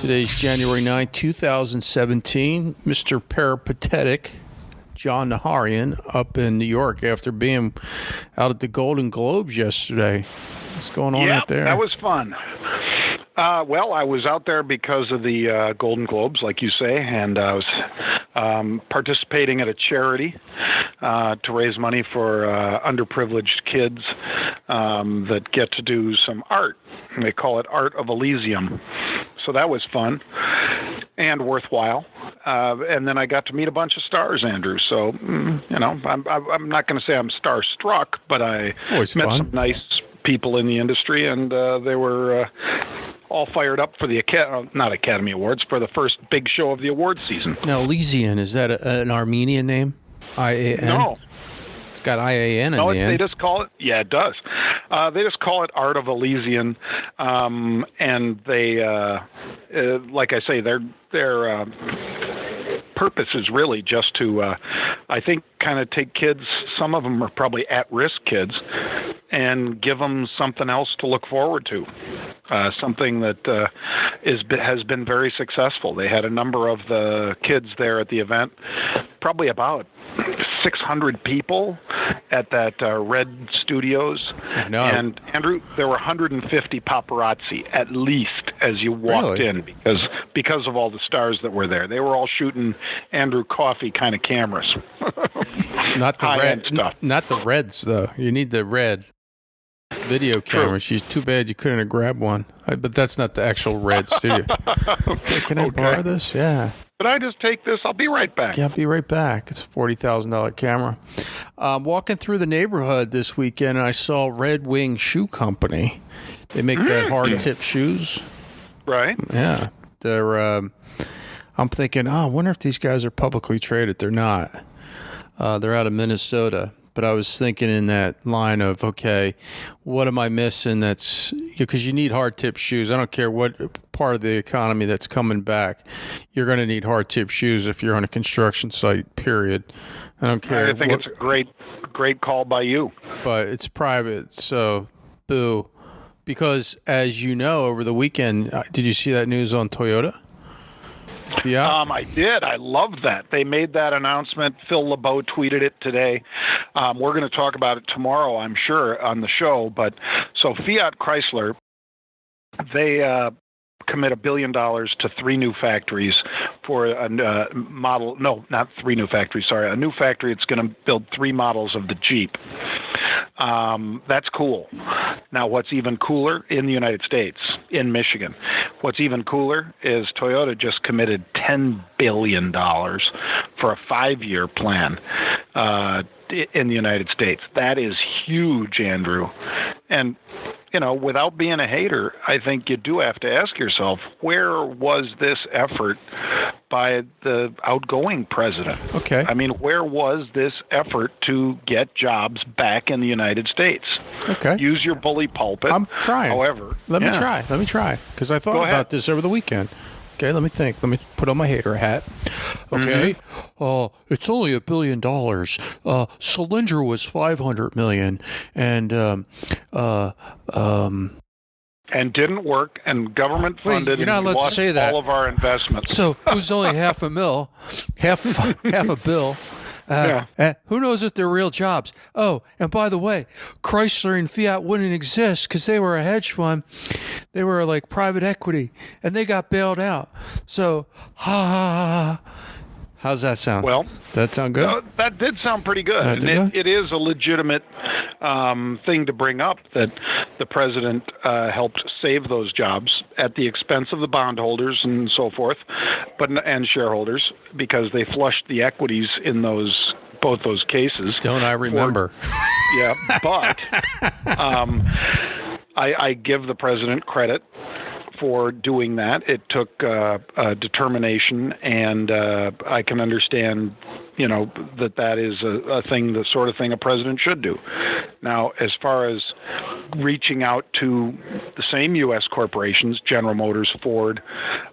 Today's January 9, 2017. Mr. Peripatetic John Naharian up in New York after being out at the Golden Globes yesterday. What's going on out there? That was fun. Well, I was out there because of the Golden Globes, like you say, and I was participating at a charity to raise money for underprivileged kids that get to do some art. They call it Art of Elysian. So that was fun and worthwhile. And then I got to meet a bunch of stars, Andrew. So, you know, I'm not going to say I'm starstruck, but I met some nice people in the industry, and they were all fired up for the not Academy Awards, for the first big show of the awards season. Now, Elysian, is that an Armenian name? IAN? No. It's got IAN in the end. They just call it, yeah, it does. They just call it Art of Elysian, and they, like I say, their purpose is really just to, I think, kind of take kids, some of them are probably at-risk kids, and give them something else to look forward to, something that has been very successul. They had a number of the kids there at the event, probably about 600 people at that Red Studios. No. And, Andrew, there were 150 paparazzi, at least, as you walked in, because of all the stars that were there. They were all shooting Andrew Coffey kind of cameras. Not the red, not the Reds, though. You need the red video camera. She's too bad you couldn't have grabbed one. But that's not the actual Red studio. Hey, can I borrow this? Yeah. But I just take this. I'll be right back. Yeah, I'll be right back. It's a $40,000 camera. Walking through the neighborhood this weekend, and I saw Red Wing Shoe Company. They make that hard tip shoes. Right. Yeah. They're. I'm thinking, I wonder if these guys are publicly traded. They're not. They're out of Minnesota. But I was thinking in that line of, okay, what am I missing? That's because you need hard tip shoes. I don't care what part of the economy that's coming back. You're going to need hard tip shoes if you're on a construction site, period. I don't care. I think it's a great call by you. But it's private, so boo. Because as you know, over the weekend, did you see that news on Toyota? Fiat? I did. I loved that. They made that announcement. Phil LeBeau tweeted it today. We're going to talk about it tomorrow, I'm sure, on the show. But so Fiat Chrysler, they commit $1 billion to 3 new factories for a model. No, not 3 new factories. Sorry, a new factory that's going to build 3 models of the Jeep. That's cool. Now, what's even cooler in the United States, in Michigan, what's even cooler is Toyota just committed $10 billion for a 5-year plan in the United States. That is huge, Andrew. And, you know, without being a hater, I think you do have to ask yourself, where was this effort by the outgoing president? Okay. I mean, where was this effort to get jobs back in the United States? Okay. Use your bully pulpit. I'm trying. However, Let me try. Because I thought about this over the weekend. Okay, let me think. Let me put on my hater hat. Okay, it's only $1 billion. Cylinder was $500 million, and didn't work, and government funded. You're not allowed to say that. All of our investments. So it was only half a bill. Who knows if they're real jobs? Oh, and by the way, Chrysler and Fiat wouldn't exist because they were a hedge fund. They were like private equity, and they got bailed out. So, ha. How's that sound? Well, that sound good? That did sound pretty good. And it is a legitimate thing to bring up that the president helped save those jobs at the expense of the bondholders and so forth, and shareholders, because they flushed the equities in both those cases. Don't I remember? But I give the president credit for doing that. It took determination, and I can understand, that is a thing, the sort of thing a president should do. Now, as far as reaching out to the same U.S. corporations, General Motors, Ford,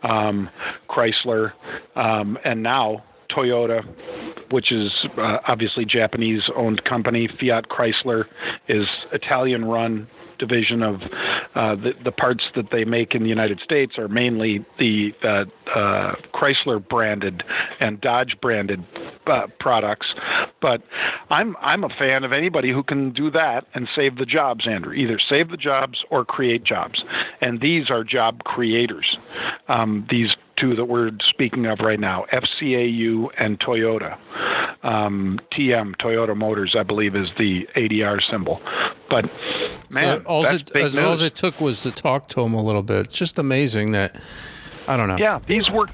Chrysler, and now Toyota, which is obviously Japanese-owned company. Fiat Chrysler is Italian-run, division of the parts that they make in the United States are mainly the Chrysler branded and Dodge branded products. But I'm a fan of anybody who can do that and save the jobs, Andrew. Either save the jobs or create jobs. And these are job creators. These two that we're speaking of right now, FCAU and Toyota. TM, Toyota Motors, I believe, is the ADR symbol. But, man, so that's big news. All it took was to talk to them a little bit. It's just amazing that, I don't know. Yeah, these were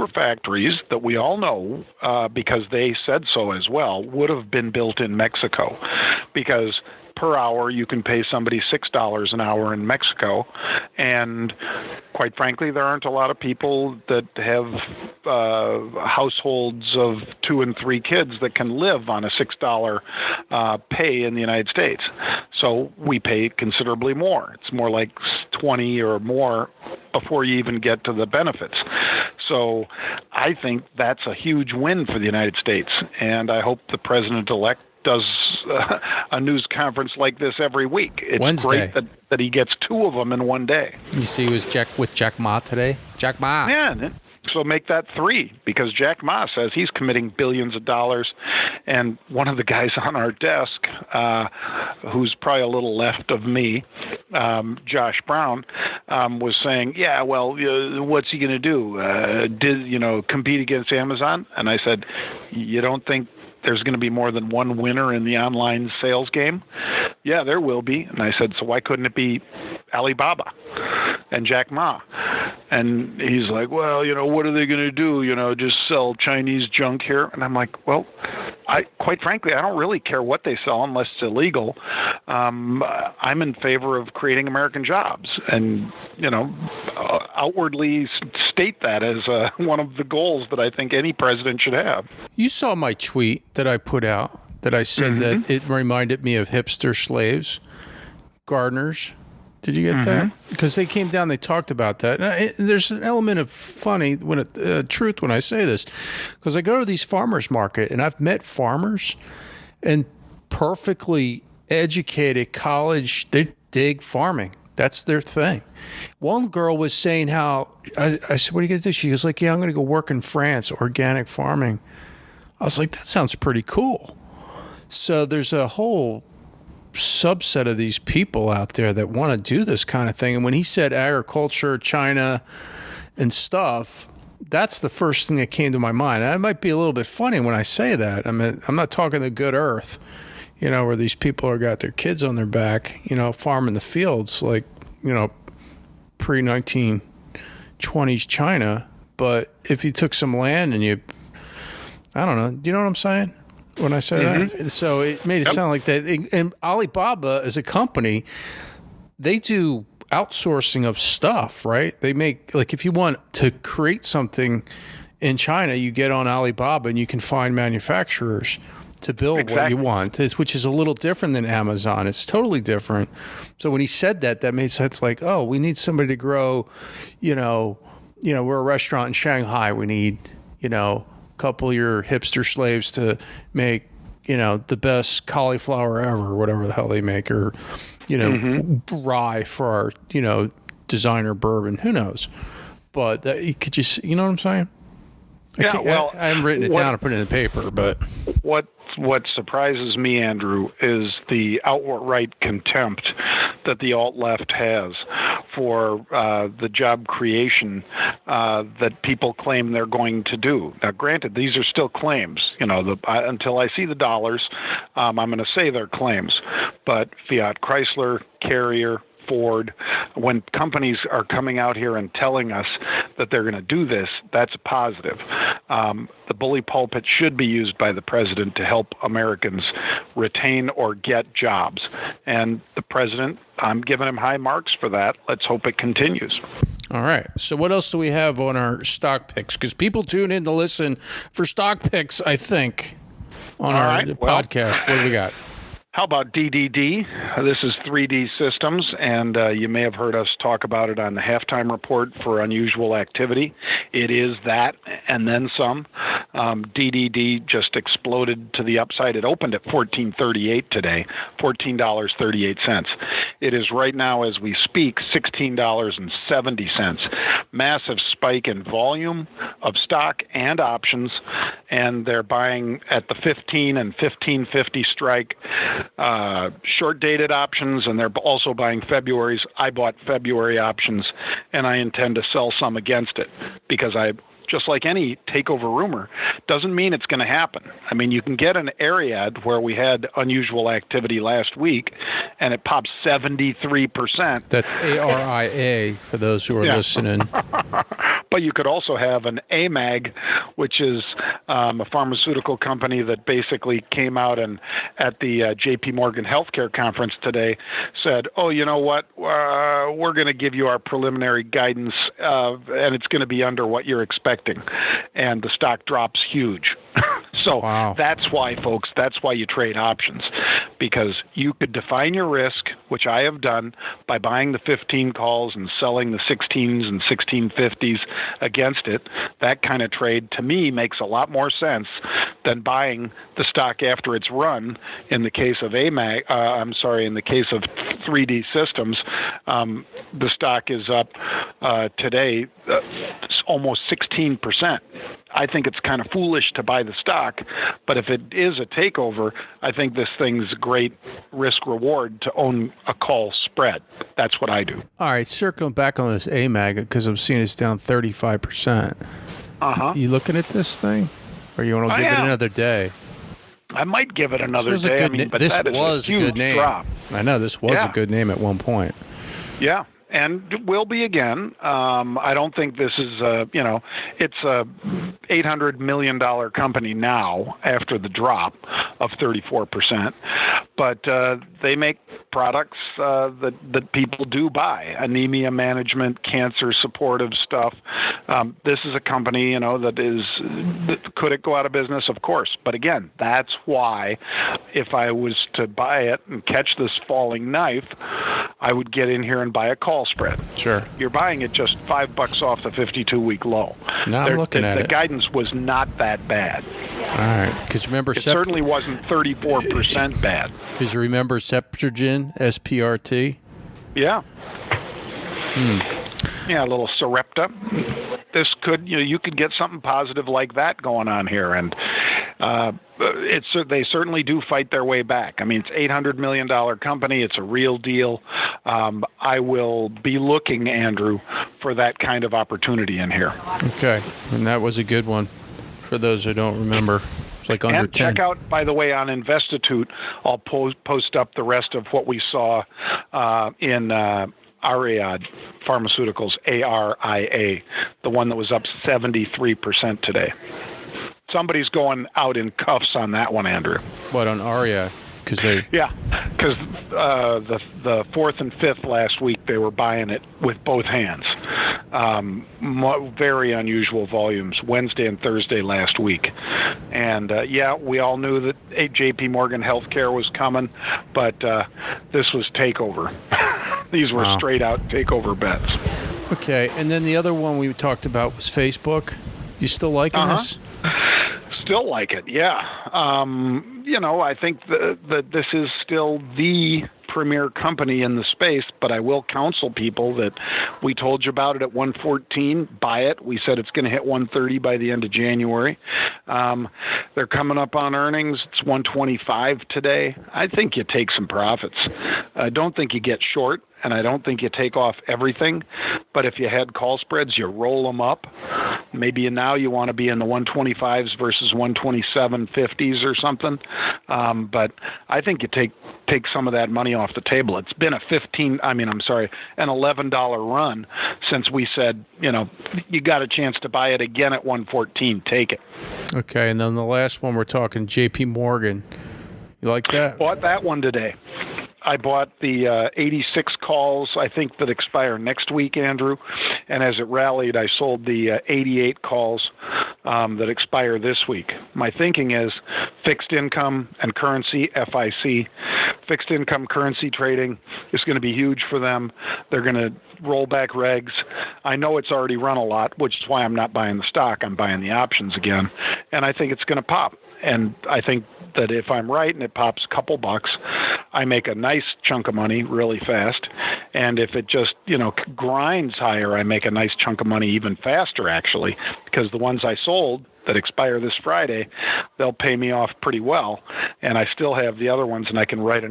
factories that we all know, because they said so as well, would have been built in Mexico. Because per hour, you can pay somebody $6 an hour in Mexico. And quite frankly, there aren't a lot of people that have households of 2 and 3 kids that can live on a $6 pay in the United States. So we pay considerably more. It's more like 20 or more before you even get to the benefits. So I think that's a huge win for the United States. And I hope the president-elect does a news conference like this every week. It's Wednesday. Great that he gets 2 of them in one day. You see, he was with Jack Ma today. Jack Ma. Yeah. So make that 3, because Jack Ma says he's committing billions of dollars. And one of the guys on our desk, who's probably a little left of me, Josh Brown, was saying, yeah, well, what's he going to do? Compete against Amazon? And I said, you don't think there's going to be more than one winner in the online sales game? Yeah, there will be. And I said, so why couldn't it be Alibaba and Jack Ma? And he's like, well, what are they going to do? Just sell Chinese junk here? And I'm like, well, quite frankly, I don't really care what they sell unless it's illegal. I'm in favor of creating American jobs and, outwardly state that as one of the goals that I think any president should have. You saw my tweet that I put out that I said that it reminded me of hipster slaves, gardeners. Did you get that? Because they came down, they talked about that. And there's an element of funny truth when I say this, because I go to these farmers market and I've met farmers and perfectly educated college. They dig farming. That's their thing. One girl was saying how I said, "What are you going to do?" She was like, "Yeah, I'm going to go work in France, organic farming." I was like, "That sounds pretty cool." So there's a whole subset of these people out there that want to do this kind of thing. And when he said agriculture, China, and stuff, that's the first thing that came to my mind. And it might be a little bit funny when I say that. I mean, I'm not talking the good earth, where these people are got their kids on their back, farming the fields like, pre-1920s China. But if you took some land and I don't know. Do you know what I'm saying when I say that? So it made it sound like that. And Alibaba as a company, they do outsourcing of stuff, right? They make, like, if you want to create something in China, you get on Alibaba and you can find manufacturers to build what you want, which is a little different than Amazon. It's totally different. So when he said that made sense. Like, oh, we need somebody to grow, we're a restaurant in Shanghai. We need, a couple of your hipster slaves to make, the best cauliflower ever, or whatever the hell they make, or, rye for our, designer bourbon. Who knows? But you could just, you know what I'm saying? I haven't written it down and put it in the paper, but what surprises me, Andrew, is the outright contempt that the alt-left has for the job creation that people claim they're going to do. Now, granted, these are still claims. Until I see the dollars, I'm going to say they're claims. But Fiat Chrysler, Carrier, Ford, when companies are coming out here and telling us that they're going to do this, that's a positive. The bully pulpit should be used by the president to help Americans retain or get jobs. And the president, I'm giving him high marks for that. Let's hope it continues. All right. So what else do we have on our stock picks? Because people tune in to listen for stock picks, I think, on our podcast. What do we got? How about DDD? This is 3D Systems, and you may have heard us talk about it on the halftime report for unusual activity. It is that and then some. DDD just exploded to the upside. It opened at $14.38 today, $14.38. It is right now, as we speak, $16.70. Massive spike in volume of stock and options, and they're buying at the 15 and 15.50 strike. Short-dated options, and they're also buying February's. I bought February options, and I intend to sell some against it because just like any takeover rumor, doesn't mean it's going to happen. I mean, you can get an ARIA where we had unusual activity last week, and it popped 73%. That's ARIA for those who are listening. But you could also have an AMAG, which is a pharmaceutical company that basically came out and at the JP Morgan Healthcare Conference today said, oh, you know what, we're going to give you our preliminary guidance, and it's going to be under what you're expecting. And the stock drops huge. So wow. That's why, folks, that's why you trade options, because you could define your risk, which I have done by buying the 15 calls and selling the 16s and 1650s against it. That kind of trade, to me, makes a lot more sense than buying the stock after it's run. In the case of in the case of 3D Systems, the stock is up today almost 16%. I think it's kind of foolish to buy the stock, but if it is a takeover, I think this thing's a great risk reward to own a call spread. That's what I do. All right, circling back on this AMAG, because I'm seeing it's down 35%. You looking at this thing, or you want to give it another day? I might give it another day. This was a good name. Drop. I know this was a good name at one point. Yeah. And will be again. I don't think this is, it's a $800 million company now after the drop of 34%. But they make products that people do buy, anemia management, cancer supportive stuff. This is a company, could it go out of business? Of course. But again, that's why if I was to buy it and catch this falling knife, I would get in here and buy a call spread. Sure. You're buying it just $5 off the 52-week low. No, I'm looking at it. The guidance was not that bad. All right. Because remember, it certainly wasn't 34% bad. Because you remember Septrogen, SPRT? Yeah. Yeah, a little Sarepta. This could, you could get something positive like that going on here, and they certainly do fight their way back. I mean, it's $800 million company. It's a real deal. I will be looking, Andrew, for that kind of opportunity in here. Okay, and that was a good one for those who don't remember. It's like under 10. Check out, by the way, on Investitute, I'll post up the rest of what we saw in ARIA Pharmaceuticals, ARIA, the one that was up 73% today. Somebody's going out in cuffs on that one, Andrew. What, on ARIA? Because the fourth and fifth last week, they were buying it with both hands. Very unusual volumes, Wednesday and Thursday last week. And, we all knew that JP Morgan Healthcare was coming, but this was takeover. These were straight-out takeover bets. Okay, and then the other one we talked about was Facebook. You still liking this? Still like it, yeah. I think that this is still the premier company in the space, but I will counsel people that we told you about it at 114, buy it. We said it's going to hit 130 by the end of January. They're coming up on earnings. It's 125 today. I think you take some profits. I don't think you get short, and I don't think you take off everything. But if you had call spreads, you roll them up. Maybe now you want to be in the 125s versus 127.50s or something. But I think you take some of that money off the table. It's been an $11 run since we said, you got a chance to buy it again at 114. Take it. Okay, and then the last one we're talking, JP Morgan. You like that? Bought that one today. I bought the 86 calls, I think, that expire next week, Andrew. And as it rallied, I sold the 88 calls that expire this week. My thinking is fixed income and currency, FIC. fixed income currency trading is going to be huge for them. They're going to roll back regs. I know it's already run a lot, which is why I'm not buying the stock. I'm buying the options again. And I think it's going to pop. And I think that if I'm right and it pops a couple bucks, I make a nice chunk of money really fast. And if it just, grinds higher, I make a nice chunk of money even faster, actually, because the ones I sold that expire this Friday, they'll pay me off pretty well. And I still have the other ones, and I can write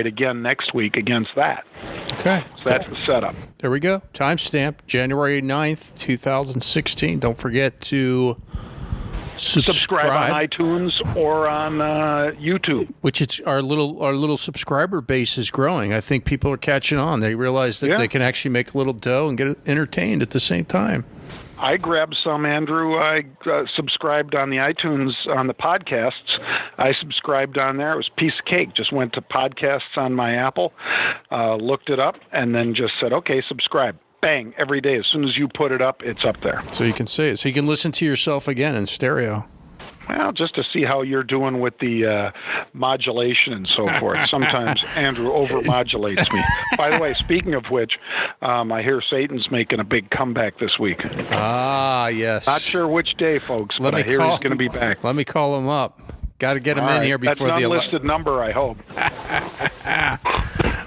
again next week against that. Okay. So that's the setup. There we go. Timestamp, January 9th, 2016. Don't forget to subscribe on iTunes or on YouTube. Which it's our little subscriber base is growing. I think people are catching on. They realize that they can actually make a little dough and get entertained at the same time. I grabbed some, Andrew. I subscribed on the iTunes on the podcasts. I subscribed on there. It was a piece of cake. Just went to podcasts on my Apple, looked it up, and then just said, okay, subscribe. Bang, every day. As soon as you put it up, it's up there. So you can see it. So you can listen to yourself again in stereo. Well, just to see how you're doing with the modulation and so forth. Sometimes Andrew over-modulates me. By the way, speaking of which, I hear Satan's making a big comeback this week. Ah, yes. Not sure which day, folks, but I hear he's going to be back. Let me call him up. Got to get him in here before the election. That's an unlisted number, I hope.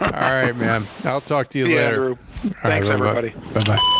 All right, man. I'll talk to you See later. Andrew. Thanks, everybody. Bye-bye.